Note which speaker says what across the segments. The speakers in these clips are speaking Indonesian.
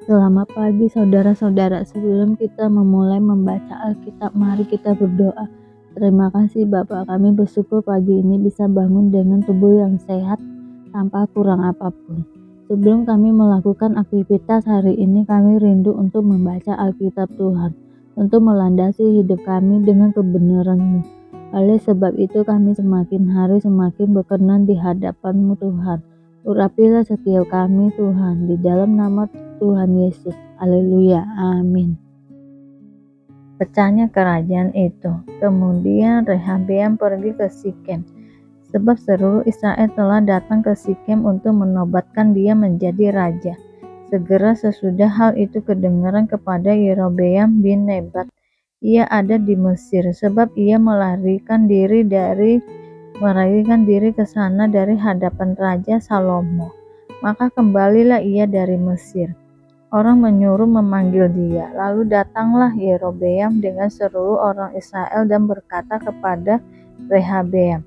Speaker 1: Selamat pagi saudara-saudara, sebelum kita memulai membaca Alkitab, mari kita berdoa. Terima kasih Bapa, kami bersyukur pagi ini bisa bangun dengan tubuh yang sehat tanpa kurang apapun. Sebelum kami melakukan aktivitas hari ini, kami rindu untuk membaca Alkitab Tuhan, untuk melandasi hidup kami dengan kebenaran-Mu. Oleh sebab itu kami semakin hari semakin berkenan di hadapan-Mu Tuhan. Urapilah setiap kami Tuhan, di dalam nama Tuhan Yesus. Haleluya. Amin. Pecahnya kerajaan itu. Kemudian Rehabeam pergi ke Sikem, sebab seluruh Israel telah datang ke Sikem untuk menobatkan dia menjadi raja. Segera sesudah hal itu kedengaran kepada Yerobeam bin Nebat. Ia ada di Mesir, sebab ia melarikan diri ke sana dari hadapan Raja Salomo. Maka kembalilah ia dari Mesir. Orang menyuruh memanggil dia. Lalu datanglah Yerobeam dengan seluruh orang Israel dan berkata kepada Rehabeam,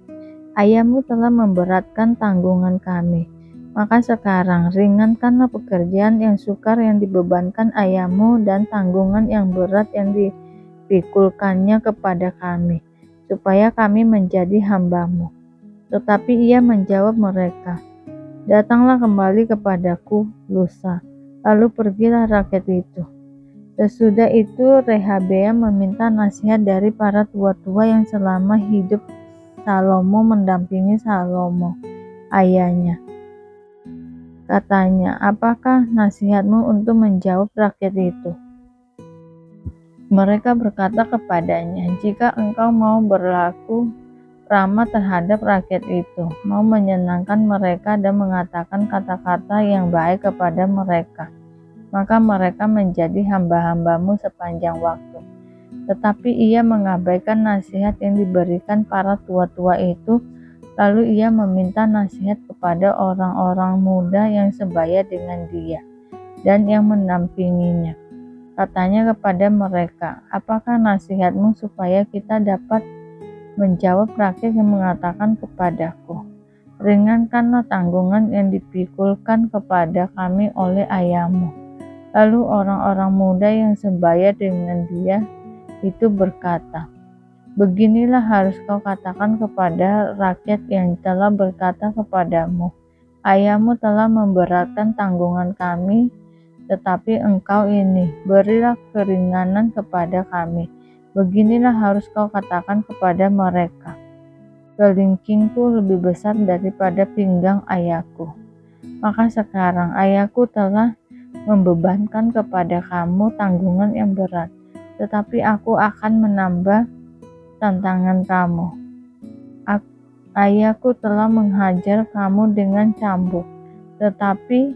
Speaker 1: "Ayahmu telah memberatkan tanggungan kami. Maka sekarang ringankanlah pekerjaan yang sukar yang dibebankan ayahmu dan tanggungan yang berat yang dipikulkannya kepada kami, supaya kami menjadi hamba-Mu." Tetapi ia menjawab mereka, "Datanglah kembali kepadaku lusa." Lalu pergilah rakyat itu. Sesudah itu Rehabeam meminta nasihat dari para tua-tua yang selama hidup Salomo mendampingi Salomo, ayahnya. Katanya, "Apakah nasihatmu untuk menjawab rakyat itu?" Mereka berkata kepadanya, "Jika engkau mau berlaku ramah terhadap rakyat itu, mau menyenangkan mereka dan mengatakan kata-kata yang baik kepada mereka, maka mereka menjadi hamba-hamba-Mu sepanjang waktu." Tetapi ia mengabaikan nasihat yang diberikan para tua-tua itu. Lalu ia meminta nasihat kepada orang-orang muda yang sebaya dengan dia dan yang mendampinginya. Katanya kepada mereka, "Apakah nasihatmu supaya kita dapat menjawab rakyat yang mengatakan kepadaku, 'Ringankanlah tanggungan yang dipikulkan kepada kami oleh ayahmu'?" Lalu orang-orang muda yang sebaya dengan dia itu berkata, "Beginilah harus kau katakan kepada rakyat yang telah berkata kepadamu, 'Ayahmu telah memberatkan tanggungan kami, tetapi engkau ini, berilah keringanan kepada kami.' Beginilah harus kau katakan kepada mereka, 'Kelingkingku lebih besar daripada pinggang ayahku. Maka sekarang ayahku telah membebankan kepada kamu tanggungan yang berat, tetapi aku akan menambah tantangan kamu. Ayahku telah menghajar kamu dengan cambuk, tetapi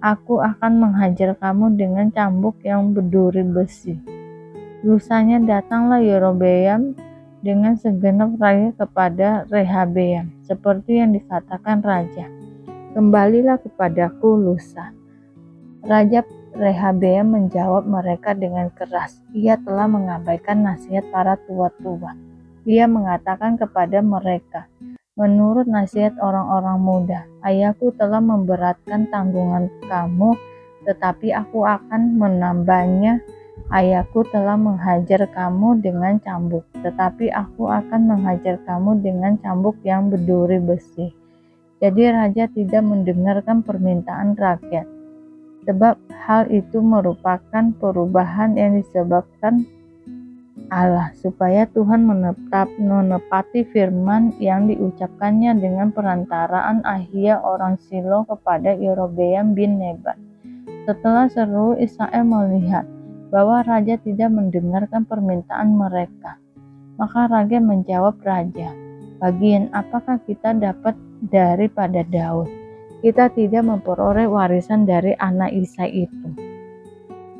Speaker 1: aku akan menghajar kamu dengan cambuk yang berduri besi." Lusanya datanglah Yerobeam dengan segenap rakyat kepada Rehabeam, seperti yang dikatakan raja, "Kembalilah kepadaku lusa." Raja Rehabeam menjawab mereka dengan keras. Ia telah mengabaikan nasihat para tua-tua. Ia mengatakan kepada mereka, "Menurut nasihat orang-orang muda, ayahku telah memberatkan tanggungan kamu, tetapi aku akan menambahnya. Ayahku telah menghajar kamu dengan cambuk, tetapi aku akan menghajar kamu dengan cambuk yang berduri besi." Jadi raja tidak mendengarkan permintaan rakyat, sebab hal itu merupakan perubahan yang disebabkan Allah, supaya Tuhan menepati firman yang diucapkannya dengan perantaraan Ahia orang Silo kepada Yerobeam bin Nebat. Setelah seluruh Israel melihat bahwa raja tidak mendengarkan permintaan mereka, maka raja menjawab raja, "Bagian apakah kita dapat daripada Daud? Kita tidak memperoleh warisan dari anak Isai itu.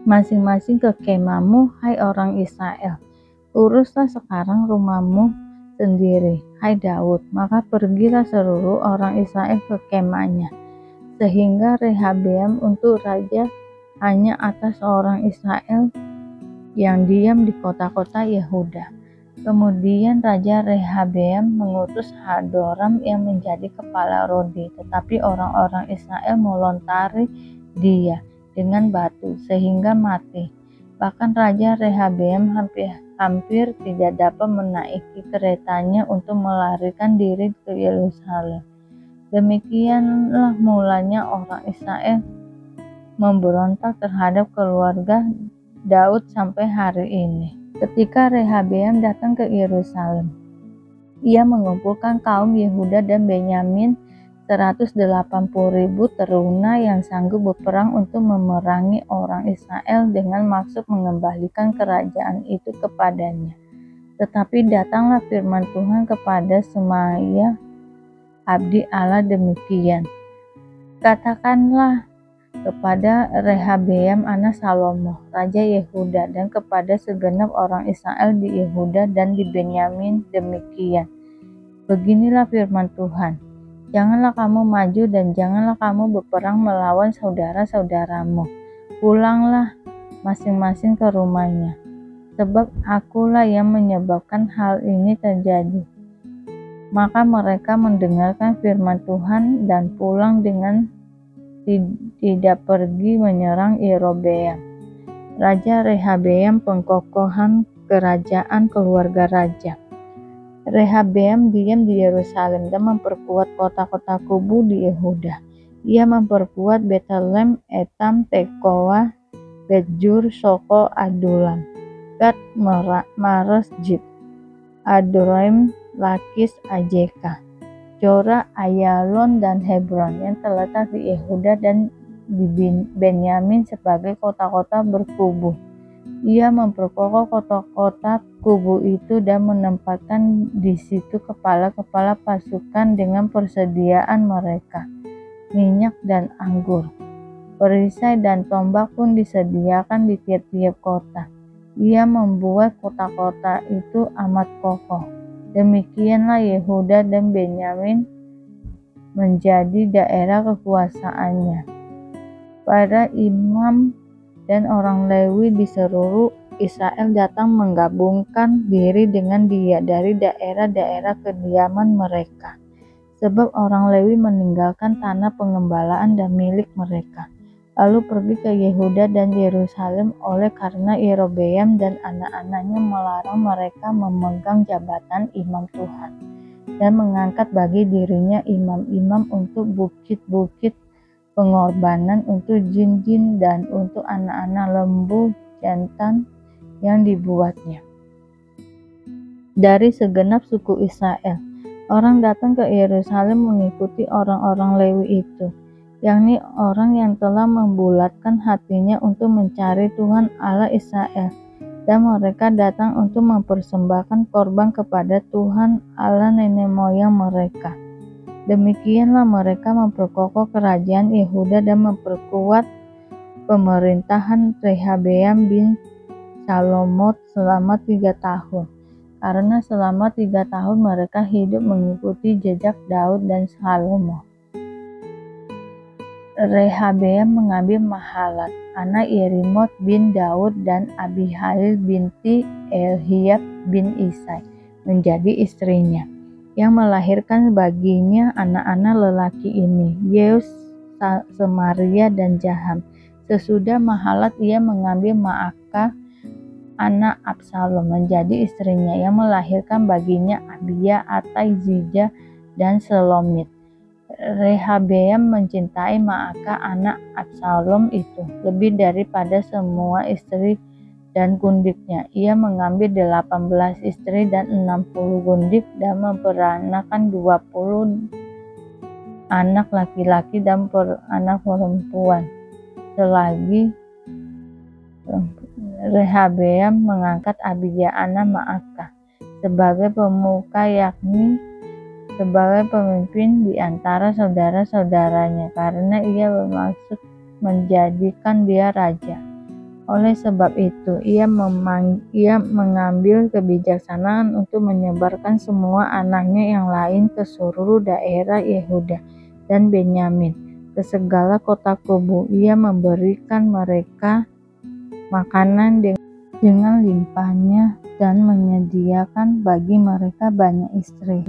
Speaker 1: Masing-masing ke kemahmu, hai orang Israel. Uruslah sekarang rumahmu sendiri, hai Daud." Maka pergilah seluruh orang Israel ke kemahnya, sehingga Rehabeam untuk raja hanya atas orang Israel yang diam di kota-kota Yehuda. Kemudian Raja Rehabeam mengutus Hadoram yang menjadi kepala Rodi, tetapi orang-orang Israel melontari dia. dengan batu sehingga mati. Bahkan Raja Rehabeam hampir tidak dapat menaiki keretanya untuk melarikan diri ke Yerusalem. Demikianlah mulanya orang Israel memberontak terhadap keluarga Daud sampai hari ini. Ketika Rehabeam datang ke Yerusalem, ia mengumpulkan kaum Yehuda dan Benyamin 180.000 teruna yang sanggup berperang untuk memerangi orang Israel dengan maksud mengembalikan kerajaan itu kepadanya. Tetapi datanglah firman Tuhan kepada Semaya abdi Allah demikian. Katakanlah kepada Rehabeam anak Salomo, Raja Yehuda, dan kepada segenap orang Israel di Yehuda dan di Benyamin demikian. Beginilah firman Tuhan. Janganlah kamu maju dan janganlah kamu berperang melawan saudara-saudaramu. Pulanglah masing-masing ke rumahnya, sebab akulah yang menyebabkan hal ini terjadi. Maka mereka mendengarkan firman Tuhan dan pulang dengan tidak pergi menyerang Yerobeam. Raja Rehabeam pengkokohan kerajaan keluarga raja. Rehabeam diam di Yerusalem dan memperkuat kota-kota kubu di Yehuda. Ia memperkuat Betlehem, Etam, Tekoa, Betjur, Soko, Adulam, Gad, Mares, Jib, Adoraim, Lakis, Azeka, Jora, Ayalon, dan Hebron yang terletak di Yehuda dan di Benyamin sebagai kota-kota berkubu. Ia memperkokoh kota-kota kubu itu dan menempatkan di situ kepala-kepala pasukan dengan persediaan mereka, minyak dan anggur. Perisai dan tombak pun disediakan di tiap-tiap kota. Ia membuat kota-kota itu amat kokoh. Demikianlah Yehuda dan Benyamin menjadi daerah kekuasaannya. Para imam dan orang Lewi di seluruh Israel datang menggabungkan diri dengan dia dari daerah-daerah kediaman mereka. Sebab orang Lewi meninggalkan tanah pengembalaan dan milik mereka, lalu pergi ke Yehuda dan Yerusalem oleh karena Yerobeam dan anak-anaknya melarang mereka memegang jabatan imam Tuhan dan mengangkat bagi dirinya imam-imam untuk bukit-bukit pengorbanan, untuk jin-jin, dan untuk anak-anak lembu jantan yang dibuatnya. Dari segenap suku Israel, orang datang ke Yerusalem mengikuti orang-orang Lewi itu, yakni orang yang telah membulatkan hatinya untuk mencari Tuhan Allah Israel, dan mereka datang untuk mempersembahkan korban kepada Tuhan Allah nenek moyang mereka. Demikianlah mereka memperkokoh kerajaan Yehuda dan memperkuat pemerintahan Rehabeam bin Salomot selama 3 tahun. Karena selama 3 tahun mereka hidup mengikuti jejak Daud dan Salomo. Rehabeam mengambil Mahalat, anak Yerimot bin Daud, dan Abihail binti Eliab bin Isai menjadi istrinya, yang melahirkan baginya anak-anak lelaki ini, Yeus, Semaria, dan Jaham. Sesudah Mahalat ia mengambil Maakah, anak Absalom, menjadi istrinya, yang melahirkan baginya Abia, Atai, Zija, dan Selomit. Rehabeam mencintai Maakah, anak Absalom itu, lebih daripada semua istri dan gundiknya. Ia mengambil 18 istri dan 60 gundik dan memperanakan 20 anak laki-laki dan anak perempuan. Selagi Rehabeam mengangkat Abia anak Maakah sebagai pemuka, yakni sebagai pemimpin di antara saudara-saudaranya, karena ia bermaksud menjadikan dia raja. Oleh sebab itu, ia mengambil kebijaksanaan untuk menyebarkan semua anaknya yang lain ke seluruh daerah Yehuda dan Benyamin, ke segala kota kubu. Ia memberikan mereka makanan dengan limpahnya dan menyediakan bagi mereka banyak istri.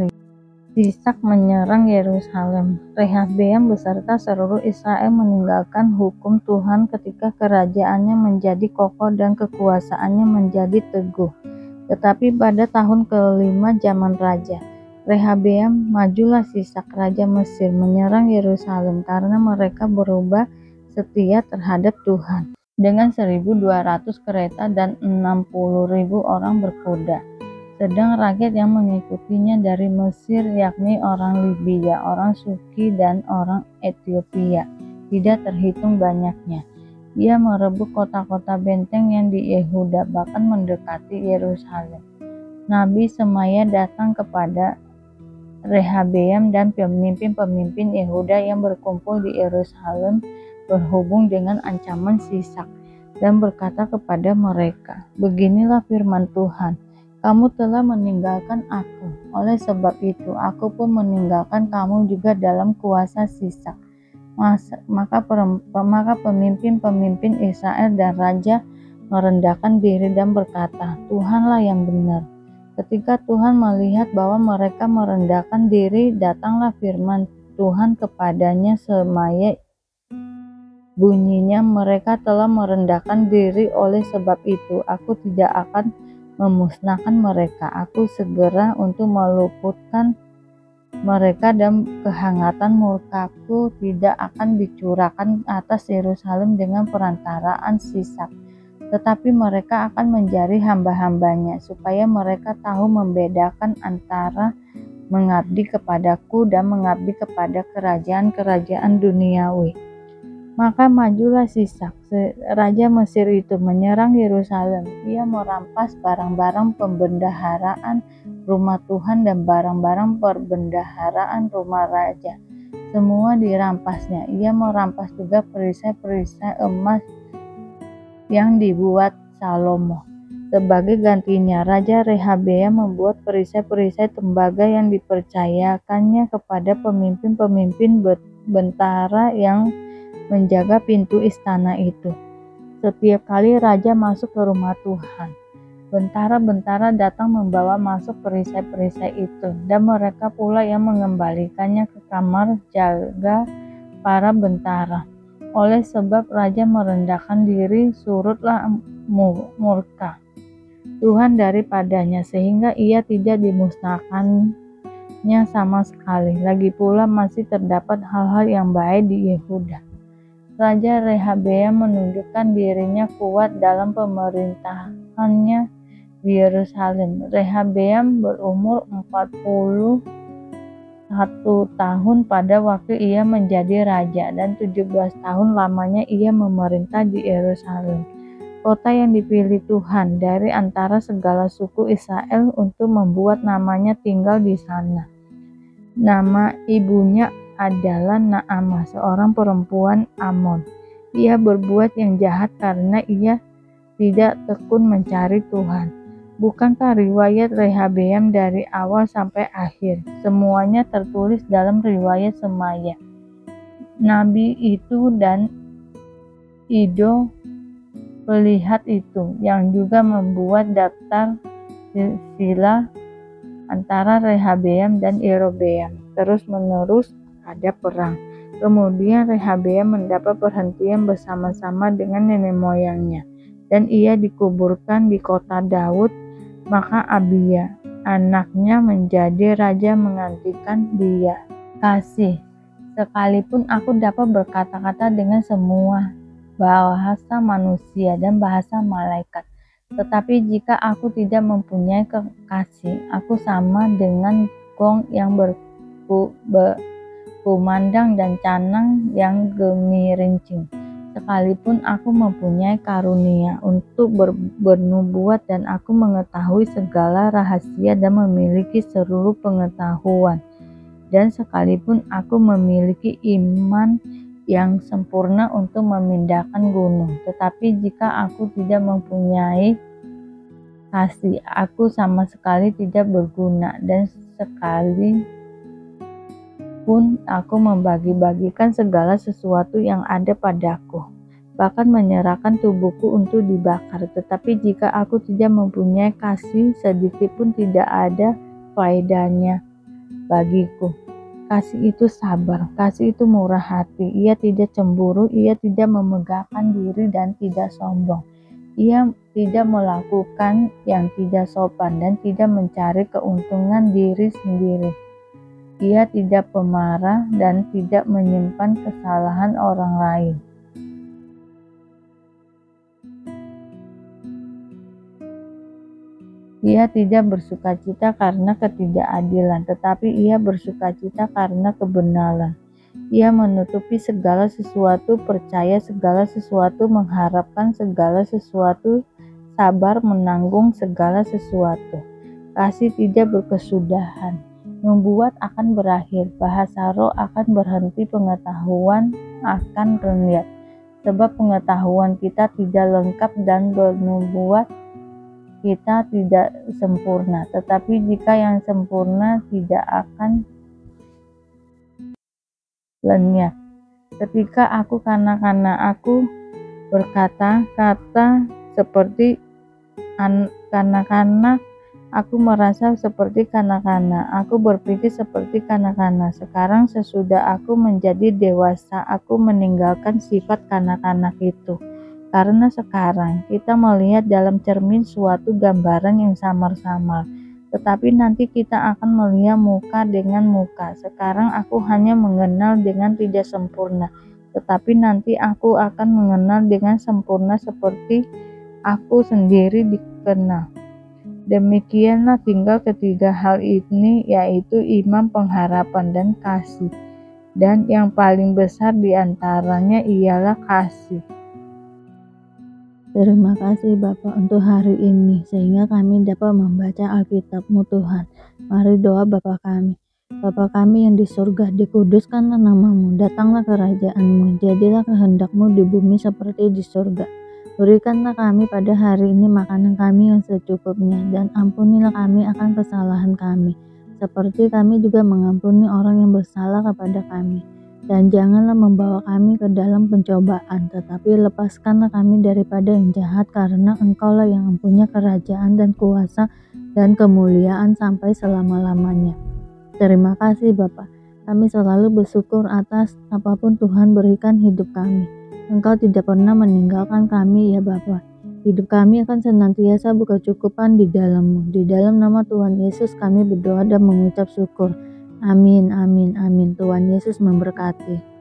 Speaker 1: Sisak menyerang Yerusalem. Rehabeam beserta seluruh Israel meninggalkan hukum Tuhan ketika kerajaannya menjadi kokoh dan kekuasaannya menjadi teguh. Tetapi pada tahun kelima zaman Raja Rehabeam, majulah Sisak Raja Mesir menyerang Yerusalem karena mereka berubah setia terhadap Tuhan. Dengan 1.200 kereta dan 60.000 orang berkuda. Sedang rakyat yang mengikutinya dari Mesir, yakni orang Libya, orang Suki, dan orang Ethiopia, tidak terhitung banyaknya. Ia merebut kota-kota benteng yang di Yehuda, bahkan mendekati Yerusalem. Nabi Semaya datang kepada Rehabeam dan pemimpin-pemimpin Yehuda yang berkumpul di Yerusalem berhubung dengan ancaman Sisak dan berkata kepada mereka, "Beginilah firman Tuhan. Kamu telah meninggalkan aku, oleh sebab itu aku pun meninggalkan kamu juga dalam kuasa Sisak." Maka pemimpin-pemimpin Israel dan raja merendahkan diri dan berkata, "Tuhanlah yang benar." Ketika Tuhan melihat bahwa mereka merendahkan diri, datanglah firman Tuhan kepadanya Semaya. Bunyinya, "Mereka telah merendahkan diri, oleh sebab itu aku tidak akan memusnahkan mereka. Aku segera untuk meluputkan mereka dan kehangatan murkaku tidak akan dicurahkan atas Yerusalem dengan perantaraan Sisak. Tetapi mereka akan menjadi hamba-hambanya, supaya mereka tahu membedakan antara mengabdi kepadaku dan mengabdi kepada kerajaan-kerajaan duniawi." Maka majulah Sisak, raja Mesir itu menyerang Yerusalem. Ia merampas barang-barang pembendaharaan rumah Tuhan dan barang-barang perbendaharaan rumah raja. Semua dirampasnya. Ia merampas juga perisai-perisai emas yang dibuat Salomo. Sebagai gantinya, Raja Rehabeam membuat perisai-perisai tembaga yang dipercayakannya kepada pemimpin-pemimpin bentara yang menjaga pintu istana itu. Setiap kali raja masuk ke rumah Tuhan, bentara-bentara datang membawa masuk perisai-perisai itu, dan mereka pula yang mengembalikannya ke kamar jaga para bentara. Oleh sebab raja merendahkan diri, surutlah murka Tuhan daripadanya, sehingga ia tidak dimusnahkannya sama sekali. Lagi pula masih terdapat hal-hal yang baik di Yehuda. Raja Rehabeam menunjukkan dirinya kuat dalam pemerintahannya di Yerusalem. Rehabeam berumur 41 tahun pada waktu ia menjadi raja, dan 17 tahun lamanya ia memerintah di Yerusalem, kota yang dipilih Tuhan dari antara segala suku Israel untuk membuat namanya tinggal di sana. Nama ibunya adalah Naamah, seorang perempuan Amon. Ia berbuat yang jahat karena ia tidak tekun mencari Tuhan. Bukankah riwayat Rehabeam dari awal sampai akhir semuanya tertulis dalam riwayat Semaya, nabi itu, dan Ido pelihat itu, yang juga membuat daftar silsilah antara Rehabeam dan Yerobeam terus-menerus ada perang. Kemudian Rehabeam mendapat perhentian bersama-sama dengan nenek moyangnya, dan ia dikuburkan di kota Daud. Maka Abia, anaknya, menjadi raja menggantikan dia. Kasih, sekalipun aku dapat berkata-kata dengan semua bahasa manusia dan bahasa malaikat, tetapi jika aku tidak mempunyai kekasih, aku sama dengan gong yang berkumandang dan canang yang gemirincing. Sekalipun aku mempunyai karunia untuk bernubuat dan aku mengetahui segala rahasia dan memiliki seluruh pengetahuan, dan sekalipun aku memiliki iman yang sempurna untuk memindahkan gunung, tetapi jika aku tidak mempunyai kasih, aku sama sekali tidak berguna, dan sekali pun aku membagi-bagikan segala sesuatu yang ada padaku, bahkan menyerahkan tubuhku untuk dibakar. Tetapi jika aku tidak mempunyai kasih, sedikit pun tidak ada faedahnya bagiku. Kasih itu sabar, kasih itu murah hati. Ia tidak cemburu, ia tidak memegahkan diri dan tidak sombong. Ia tidak melakukan yang tidak sopan dan tidak mencari keuntungan diri sendiri. Ia tidak pemarah dan tidak menyimpan kesalahan orang lain. Ia tidak bersukacita karena ketidakadilan, tetapi ia bersukacita karena kebenaran. Ia menutupi segala sesuatu, percaya segala sesuatu, mengharapkan segala sesuatu, sabar menanggung segala sesuatu. Kasih tidak berkesudahan, membuat akan berakhir, bahasa roh akan berhenti, pengetahuan akan lenyap. Sebab pengetahuan kita tidak lengkap dan membuat kita tidak sempurna, tetapi jika yang sempurna tidak akan lenyap. Ketika aku kanak-kanak, aku berkata-kata seperti kanak-kanak, aku merasa seperti kanak-kanak, aku berpikir seperti kanak-kanak. Sekarang sesudah aku menjadi dewasa, aku meninggalkan sifat kanak-kanak itu. Karena sekarang kita melihat dalam cermin suatu gambaran yang samar-samar, tetapi nanti kita akan melihat muka dengan muka. Sekarang aku hanya mengenal dengan tidak sempurna, tetapi nanti aku akan mengenal dengan sempurna seperti aku sendiri dikenal. Demikianlah tinggal ketiga hal ini, yaitu iman, pengharapan, dan kasih. Dan yang paling besar di antaranya ialah kasih.
Speaker 2: Terima kasih Bapak untuk hari ini, sehingga kami dapat membaca Alkitab-Mu Tuhan. Mari doa Bapa kami. Bapa kami yang di surga, dikuduskanlah nama-Mu, datanglah kerajaan-Mu, jadilah kehendak-Mu di bumi seperti di surga. Berikanlah kami pada hari ini makanan kami yang secukupnya, dan ampunilah kami akan kesalahan kami, seperti kami juga mengampuni orang yang bersalah kepada kami. Dan janganlah membawa kami ke dalam pencobaan, tetapi lepaskanlah kami daripada yang jahat, karena Engkaulah yang mempunyai kerajaan dan kuasa dan kemuliaan sampai selama-lamanya. Terima kasih Bapa. Kami selalu bersyukur atas apapun Tuhan berikan hidup kami. Engkau tidak pernah meninggalkan kami ya Bapa. Hidup kami akan senantiasa berkecukupan di dalam-Mu. Di dalam nama Tuhan Yesus kami berdoa dan mengucap syukur. Amin, amin, amin. Tuhan Yesus memberkati.